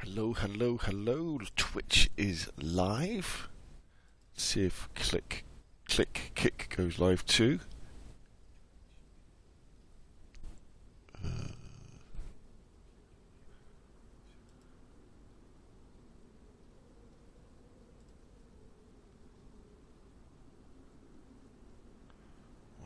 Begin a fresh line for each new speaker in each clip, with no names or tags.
Hello, hello, hello. Twitch is live. Let's see if click, kick goes live too.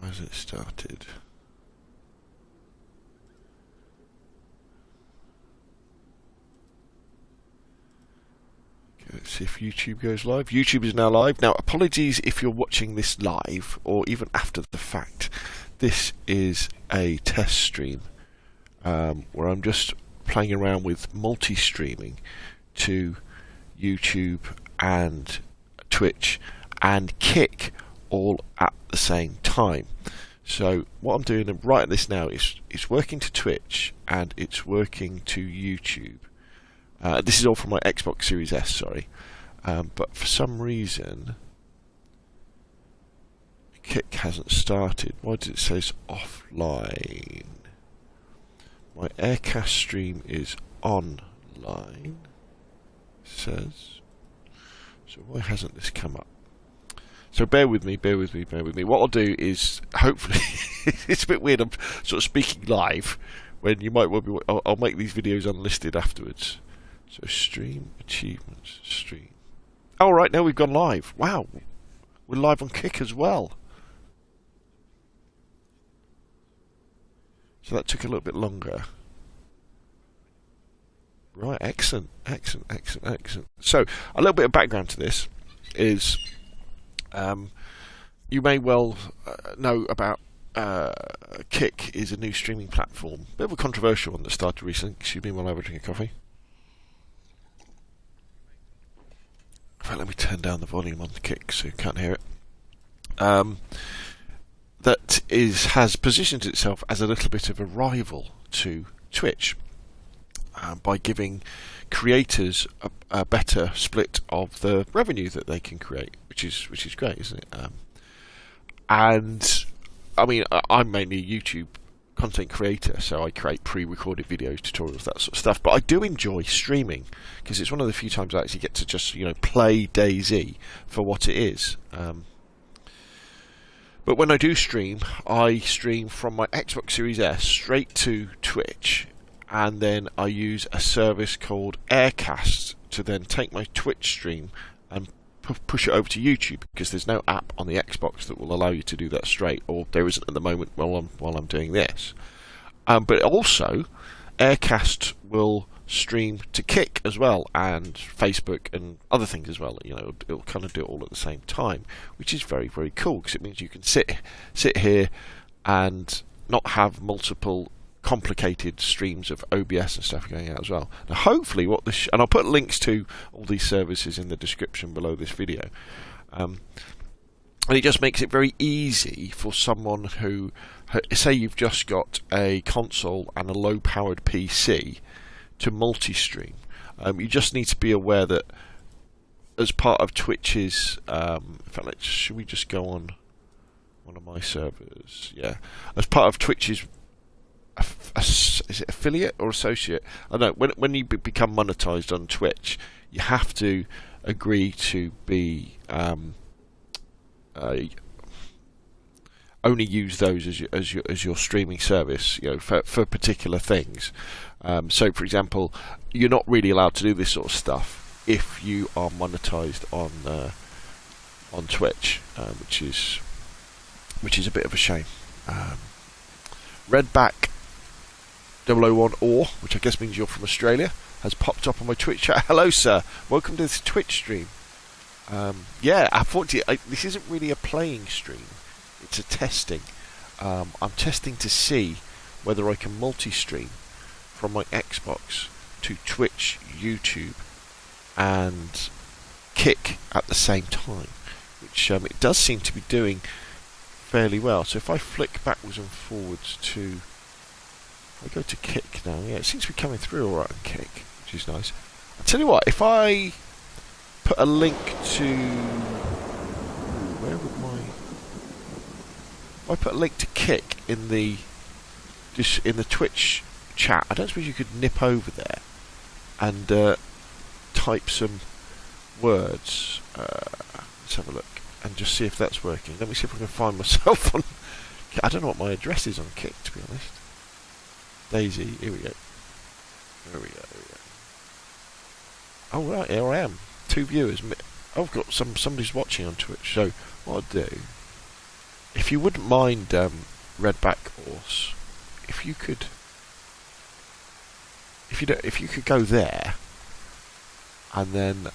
Why has it started? Let's see if YouTube goes live. YouTube is now live. Now, apologies if you're watching this live or even after the fact. This is a test stream where I'm just playing around with multi-streaming to YouTube and Twitch and Kick all at the same time. So what I'm doing right at this now is it's working to Twitch and it's working to YouTube. This is all from my Xbox Series S, sorry. But for some reason, Kick hasn't started. Why does it say it's offline? My Aircast stream is online, it says. So why hasn't this come up? So bear with me. What I'll do is, hopefully, it's a bit weird, I'm sort of speaking live, when you might well be, I'll make these videos unlisted afterwards. So stream achievements, stream. Oh, right, now we've gone live. Wow, we're live on Kick as well. So that took a little bit longer. Right, excellent. So a little bit of background to this is, you may well know about Kick is a new streaming platform. Bit of a controversial one that started recently. Excuse me while I have a drink of coffee. Right, let me turn down the volume on the Kick so you can't hear it. That has positioned itself as a little bit of a rival to Twitch by giving creators a better split of the revenue that they can create, which is great, isn't it? And I mean, I'm mainly a YouTube content creator, so I create pre-recorded videos, tutorials, that sort of stuff. But I do enjoy streaming because it's one of the few times I actually get to just play DayZ for what it is. But when I do stream, I stream from my Xbox Series S straight to Twitch, and then I use a service called Aircast to then take my Twitch stream and push it over to YouTube, because there's no app on the Xbox that will allow you to do that straight, or there isn't at the moment while I'm doing this. But also, Aircast will stream to Kick as well, and Facebook and other things as well. It'll kind of do it all at the same time, which is very, very cool, because it means you can sit here and not have multiple complicated streams of OBS and stuff going out as well. Now, hopefully, and I'll put links to all these services in the description below this video. And it just makes it very easy for someone who, say, you've just got a console and a low-powered PC to multi-stream. You just need to be aware that as part of Twitch's, in fact, should we just go on one of my servers? Yeah, as part of Twitch's. Is it affiliate or associate? I don't know. When you become monetized on Twitch, you have to agree to be only use those as your streaming service, for particular things. So, for example, you're not really allowed to do this sort of stuff if you are monetized on Twitch, which is a bit of a shame. Redback 001 or, which I guess means you're from Australia, has popped up on my Twitch chat. Hello, sir. Welcome to this Twitch stream. Yeah, unfortunately, this isn't really a playing stream. It's a testing. I'm testing to see whether I can multi-stream from my Xbox to Twitch, YouTube, and Kick at the same time, which it does seem to be doing fairly well. So if I flick backwards and forwards to... I go to Kick now. Yeah, it seems to be coming through all right on Kick, which is nice. I'll tell you what, if I put a link to... where would my... If I put a link to Kick in the Twitch chat, I don't suppose you could nip over there and type some words. Let's have a look and just see if that's working. Let me see if I can find myself on. I don't know what my address is on Kick, to be honest. DayZ, here we go. There we go. Oh right, here I am. 2 viewers. I've got somebody's watching on Twitch. So what I'll do, if you wouldn't mind, Redback Horse, if you could go there and then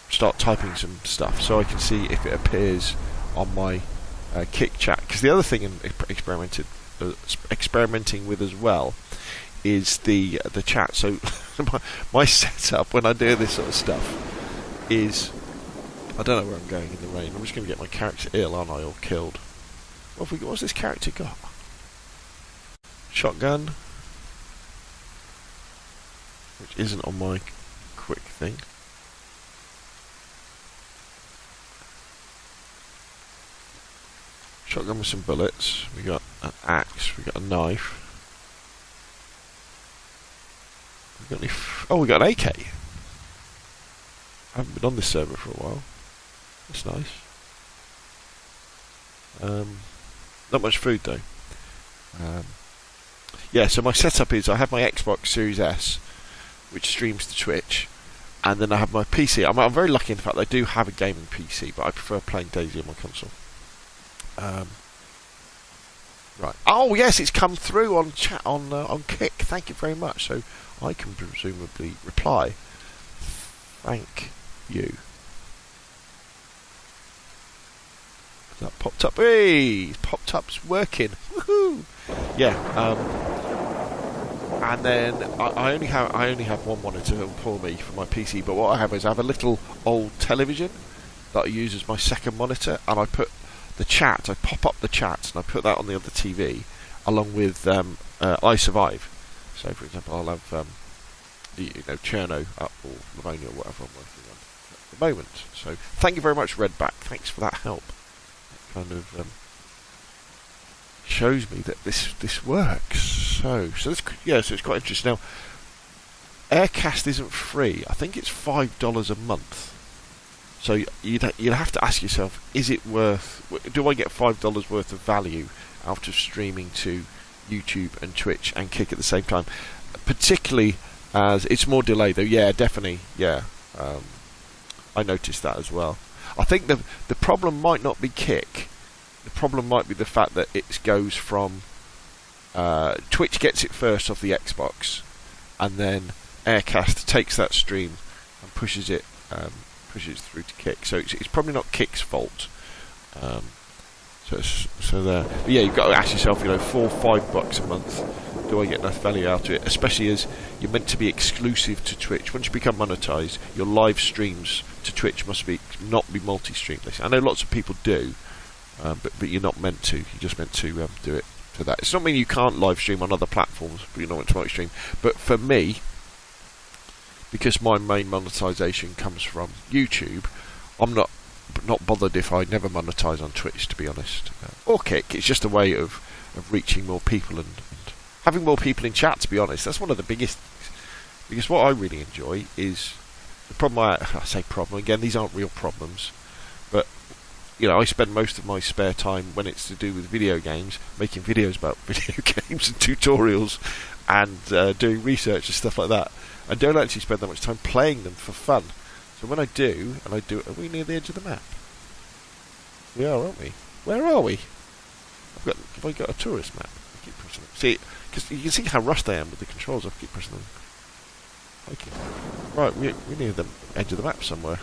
start typing some stuff so I can see if it appears on my Kick chat. Because the other thing I'm experimenting with as well is the chat. So my setup when I do this sort of stuff is, I don't know where I'm going in the rain. I'm just going to get my character ill, aren't I, or killed. What's this character got? Shotgun, which isn't on my quick thing. Shotgun with some bullets. We got an axe. We got a knife. We got we got an AK. I haven't been on this server for a while. That's nice. Not much food though. Yeah, so my setup is I have my Xbox Series S, which streams to Twitch, and then I have my PC. I'm very lucky in the fact that I do have a gaming PC, but I prefer playing DayZ on my console. Right. Oh yes, it's come through on chat on Kick. Thank you very much. So I can presumably reply. Thank you. That popped up. Hey, popped up's working. Woohoo! Yeah. And then I only have one monitor for me for my PC. But what I have is I have a little old television that I use as my second monitor, and I put the chat. I pop up the chat and I put that on the other TV along with I Survive. So, for example, I'll have Cherno up or Livonia or whatever I'm working on at the moment. So, thank you very much, Redback. Thanks for that help. Kind of shows me that this works. So it's quite interesting. Now, Aircast isn't free. I think it's $5 a month. So you'd have to ask yourself: is it worth? Do I get $5 worth of value out of streaming to YouTube and Twitch and Kick at the same time? Particularly as it's more delayed, though. Yeah, definitely. Yeah, I noticed that as well. I think the problem might not be Kick. The problem might be the fact that it goes from Twitch gets it first off the Xbox, and then Aircast takes that stream and pushes it through to Kick. So it's probably not Kick's fault. So there. But yeah, you've got to ask yourself, $4 or $5 a month. Do I get enough value out of it? Especially as you're meant to be exclusive to Twitch. Once you become monetized, your live streams to Twitch must not be multi-stream. I know lots of people do, but you're not meant to. You're just meant to do it for that. It's not mean you can't live stream on other platforms, but you're not meant to multi-stream. But for me, because my main monetization comes from YouTube, I'm not bothered if I never monetize on Twitch, to be honest, or Kick. It's just a way of reaching more people and having more people in chat, to be honest. That's one of the biggest things. Because what I really enjoy is the problem. I say problem again, these aren't real problems, but I spend most of my spare time when it's to do with video games making videos about video games and tutorials and doing research and stuff like that. I don't actually spend that much time playing them for fun. So when I do, are we near the edge of the map? We are, aren't we? Where are we? Have I got a tourist map? I keep pressing it. See, because you can see how rushed I am with the controls. I keep pressing them. Okay. Right, we're near the edge of the map somewhere.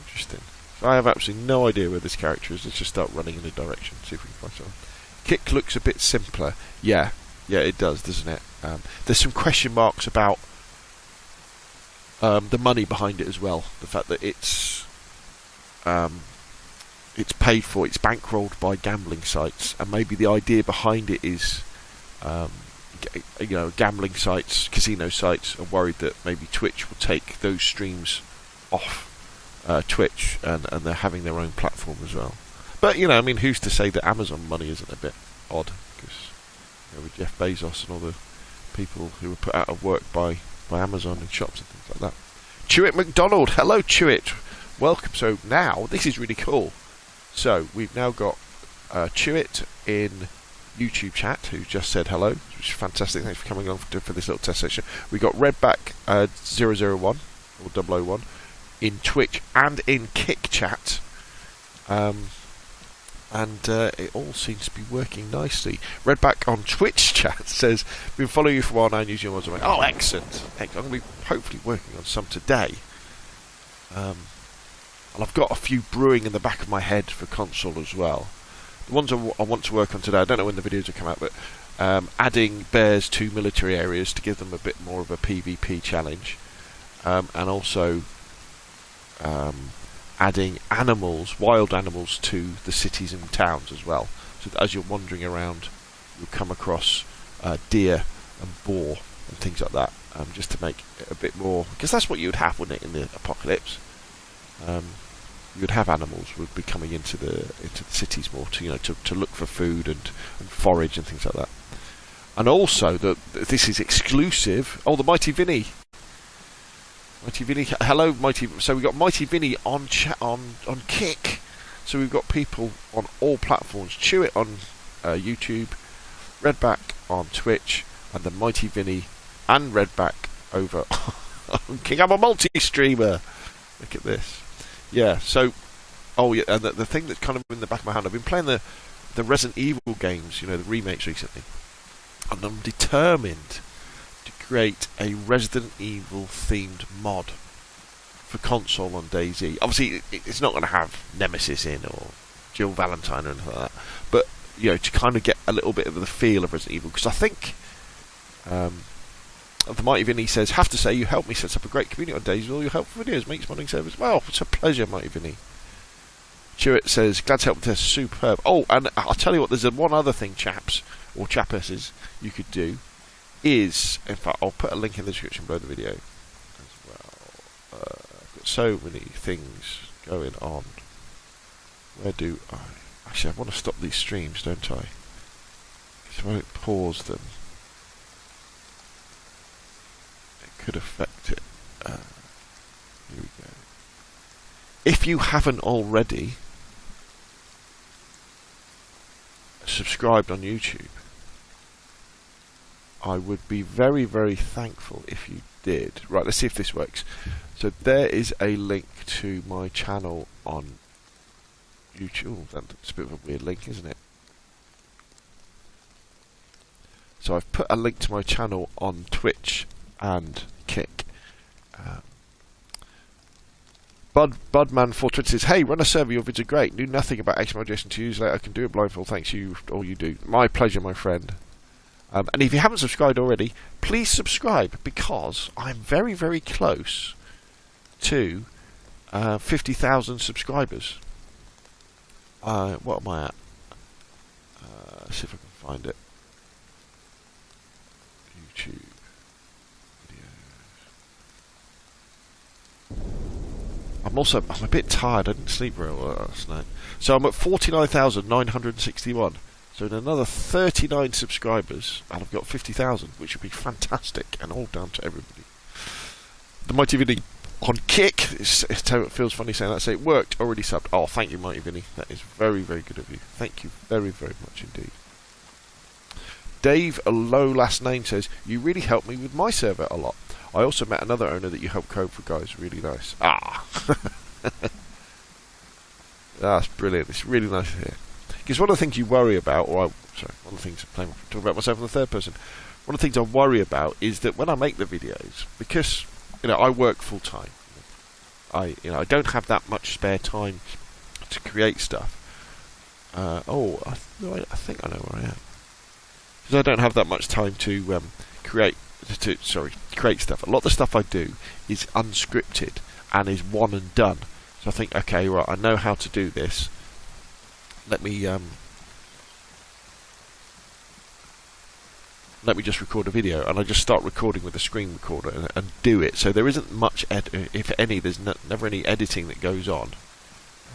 Interesting. So I have absolutely no idea where this character is. Let's just start running in a direction. See if we can find someone. Kick looks a bit simpler. Yeah, it does, doesn't it? There's some question marks about the money behind it as well. The fact that it's paid for, it's bankrolled by gambling sites, and maybe the idea behind it is, gambling sites, casino sites are worried that maybe Twitch will take those streams off Twitch, and they're having their own platform as well. But who's to say that Amazon money isn't a bit odd? Because with Jeff Bezos and all the people who were put out of work by Amazon and shops and things like that. Chewit McDonald, hello Chewit, welcome. So now this is really cool. So we've now got Chewit in YouTube chat, who just said hello, which is fantastic. Thanks for coming along for this little test session. We got Redback 001 or 001 in Twitch and in Kick chat, and it all seems to be working nicely. Redback on Twitch chat says, "Been following you for a while now and using your mods." Oh, excellent! I'm going to be hopefully working on some today. And I've got a few brewing in the back of my head for console as well. The ones I want to work on today, I don't know when the videos will come out, but adding bears to military areas to give them a bit more of a PvP challenge, and also adding animals, wild animals, to the cities and towns as well. So that as you're wandering around, you'll come across deer and boar and things like that, just to make it a bit more, because that's what you would have, wouldn't it, in the apocalypse? You would have animals would be coming into the cities more to to look for food and forage and things like that. And also this is exclusive. Oh, the Mighty Vinny. Mighty Vinny, hello Mighty. So we got Mighty Vinny on Kick. So we've got people on all platforms. Chewit on YouTube, Redback on Twitch, and the Mighty Vinny and Redback over on Kick. I'm a multi-streamer. Look at this. Yeah, so, oh yeah, and the thing that's kind of in the back of my hand, I've been playing the Resident Evil games, the remakes recently, and I'm determined to create a Resident Evil themed mod for console on DayZ. Obviously, it's not going to have Nemesis in or Jill Valentine or anything like that, but to kind of get a little bit of the feel of Resident Evil, because I think the Mighty Vinny says, "Have to say you helped me set up a great community on DayZ with all your helpful videos, makes modding service." Well, it's a pleasure, Mighty Vinny. Chewit says, "Glad to help with this, superb." Oh, and I'll tell you what, there's one other thing, chaps or chappesses, you could do is, in fact, I'll put a link in the description below the video as well. I've got so many things going on. Where do I? Actually, I want to stop these streams, don't I? Because if I don't pause them, could affect it. Here we go. If you haven't already subscribed on YouTube, I would be very, very thankful if you did. Right, let's see if this works. So there is a link to my channel on YouTube. That's a bit of a weird link, isn't it? So I've put a link to my channel on Twitch and Kick. Budman420 says, "Hey, run a server, your vids are great. Knew nothing about XML.json to use later. I can do it blindfold. Thanks you all you do." My pleasure, my friend. And if you haven't subscribed already, please subscribe, because I'm very, very close to 50,000 subscribers. What am I at? Let's see if I can find it. YouTube. I'm a bit tired. I didn't sleep very well last night. So I'm at 49,961. So in another 39 subscribers, and I've got 50,000, which would be fantastic, and all down to everybody. The Mighty Vinny on Kick, it feels funny saying that. So it worked, already subbed. Oh, thank you, Mighty Vinny. That is very, very good of you. Thank you very, very much indeed. Dave, a low last name, says, "You really helped me with my server a lot. I also met another owner that you helped code for, guys. Really nice." Ah, that's brilliant. It's really nice to hear. Because one of the things you worry about, one of the things I'm talking about myself in the third person. One of the things I worry about is that when I make the videos, because I work full time, I don't have that much spare time to create stuff. I think I know where I am. Because I don't have that much time to create stuff. A lot of the stuff I do is unscripted and is one and done. So I think, okay, right, I know how to do this. Let me just record a video, and I just start recording with a screen recorder and do it. So there isn't much, if any, there's never any editing that goes on,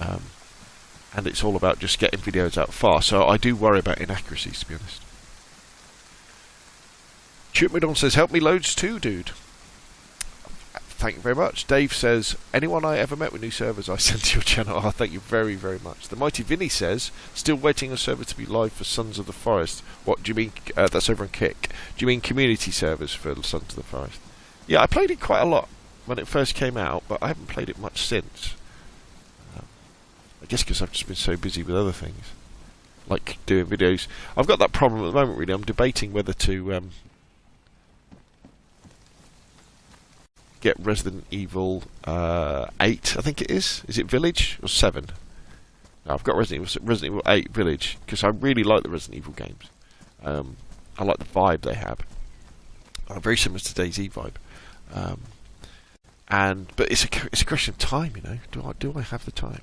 and it's all about just getting videos out fast. So I do worry about inaccuracies, to be honest. Chipmidon says, help me loads too, dude. Thank you very much. Dave says, anyone I ever met with new servers I sent to your channel. Oh, thank you very, very much. The Mighty Vinny says, still waiting on server to be live for Sons of the Forest. What do you mean? That's over on Kick. Do you mean community servers for Sons of the Forest? Yeah, I played it quite a lot when it first came out, but I haven't played it much since. I guess because I've just been so busy with other things, like doing videos. I've got that problem at the moment, really. I'm debating whether to get Resident Evil 8, I think it is. Is it Village or 7? No, I've got Resident Evil 8 Village because I really like the Resident Evil games. I like the vibe they have. Very similar to DayZ vibe. But it's a question of time, you know. Do I have the time?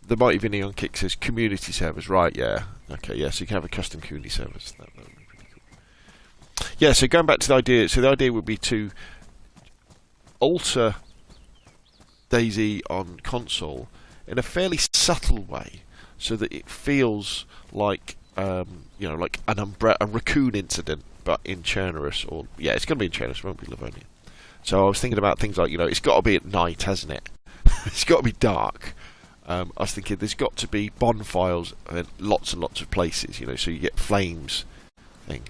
The Mighty Vinny on Kick says community servers, right? Yeah. Okay, yeah. So you can have a custom community servers. That would be pretty cool. Yeah. So going back to the idea, so the idea would be to alter DayZ on console in a fairly subtle way, so that it feels like like a raccoon incident, but in Chernerus, or it's going to be in Chernerus, it won't be Livonia. So I was thinking about things like, it's got to be at night, hasn't it? It's got to be dark. I was thinking there's got to be bonfires in lots and lots of places, so you get flames, things.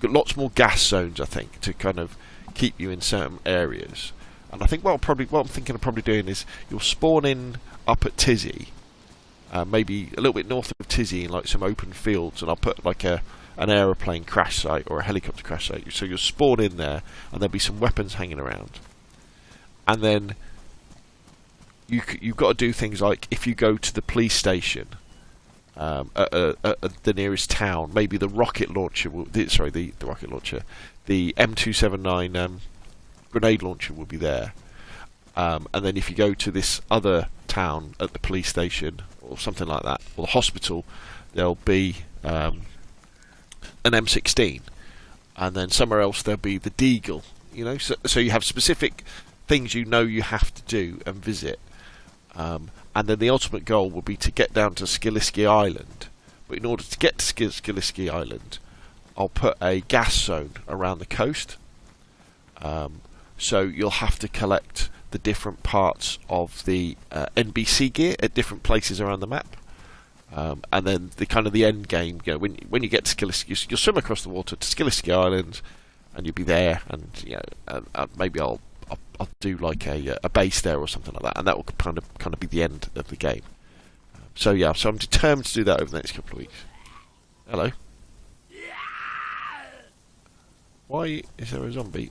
Got lots more gas zones, I think, to kind of keep you in certain areas. And I think what I'm thinking of probably doing is you'll spawn in up at Tizzy, maybe a little bit north of Tizzy in like some open fields, and I'll put like an aeroplane crash site or a helicopter crash site. So you'll spawn in there, and there'll be some weapons hanging around. And then you've got to do things like, if you go to the police station at the nearest town, maybe the rocket launcher the rocket launcher, the M279 grenade launcher will be there. And then if you go to this other town at the police station or something like that, or the hospital, there'll be an M16, and then somewhere else there'll be the Deagle. So you have specific things you have to do and visit. And then the ultimate goal will be to get down to Skiliski Island. But in order to get to Skiliski Island, I'll put a gas zone around the coast. So you'll have to collect the different parts of the NBC gear at different places around the map. And then the end game, when you get to Skiliski, you'll swim across the water to Skiliski Island, and you'll be there, and maybe I'll do like a base there or something like that, and that will kind of be the end of the game. So I'm determined to do that over the next couple of weeks. Hello. Why is there a zombie?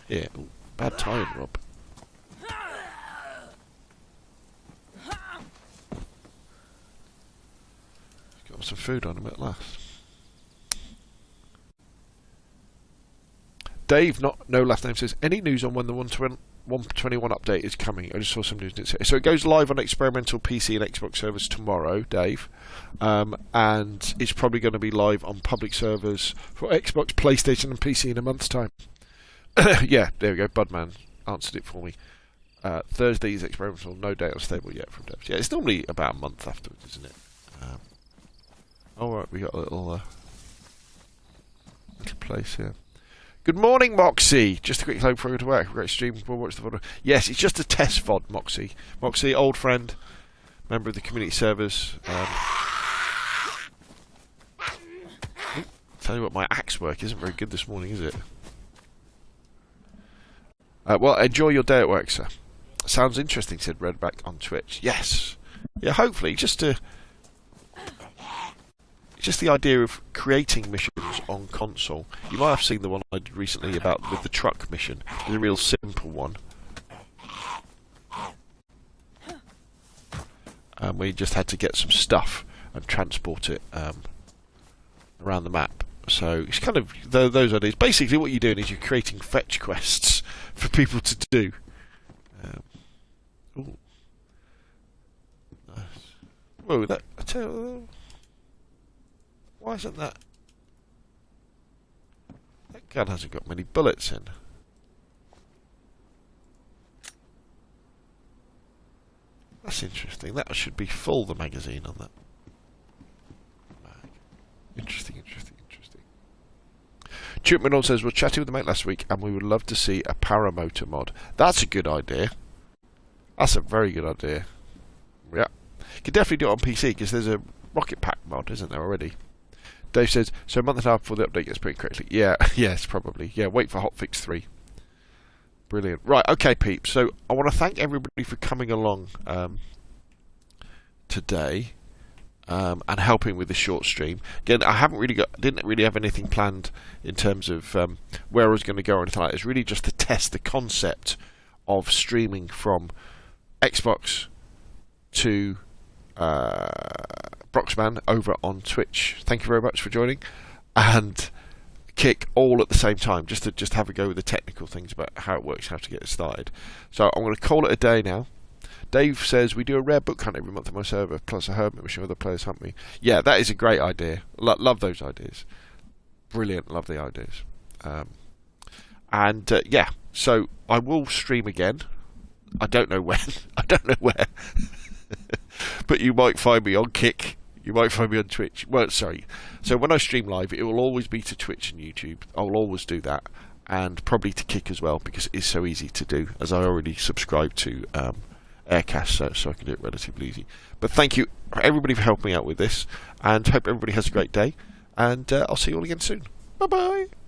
Yeah, bad time, Rob. Got some food on him at last. Dave, no last name, says, any news on when the 121 update is coming? I just saw some news. So it goes live on experimental PC and Xbox servers tomorrow, Dave. And it's probably going to be live on public servers for Xbox, PlayStation and PC in a month's time. Yeah, there we go. Budman answered it for me. Thursday is experimental, no date or stable yet from devs. Yeah, it's normally about a month afterwards, isn't it? Alright, we got a little place here. Good morning, Moxie. Just a quick hello before I go to work. Great stream. We'll watch the VOD. Yes, it's just a test VOD, Moxie. Moxie, old friend, member of the community servers. Tell you what, my axe work isn't very good this morning, is it? Well, enjoy your day at work, sir. Sounds interesting, said Redback on Twitch. Yes. Yeah, hopefully, just the idea of creating missions on console. You might have seen the one I did recently with the truck mission. It's a real simple one. We just had to get some stuff and transport it around the map. So it's kind of those ideas. Basically, what you're doing is you're creating fetch quests for people to do. Ooh. Nice. Whoa, why isn't that? That gun hasn't got many bullets in. That's interesting. That should be full, the magazine on that. Interesting. Chipman says, we're chatting with the mate last week and we would love to see a paramotor mod. That's a good idea. That's a very good idea. Yeah. You can definitely do it on PC because there's a Rocket Pack mod, isn't there, already? Dave says, so a month and a half before the update gets pretty correctly. Yeah, yes, probably. Yeah, wait for Hotfix 3. Brilliant. Right, okay, peeps. So I want to thank everybody for coming along today. And helping with the short stream. Again, I didn't really have anything planned in terms of where I was going to go or anything like that. It's really just to test the concept of streaming from Xbox to Broxman over on Twitch. Thank you very much for joining, and Kick all at the same time, just to have a go with the technical things about how it works, how to get it started. So I'm going to call it a day now. Dave says, we do a rare book hunt every month on my server, plus a hermit machine other players hunt me. Yeah, that is a great idea. Love those ideas. Brilliant, love the ideas. Yeah, so I will stream again. I don't know when. I don't know where. But you might find me on Kick. You might find me on Twitch. Well, sorry. So when I stream live, it will always be to Twitch and YouTube. I'll always do that. And probably to Kick as well, because it is so easy to do, as I already subscribe to Aircast, so I can do it relatively easy. But thank you everybody for helping me out with this, and hope everybody has a great day, and I'll see you all again soon. Bye bye.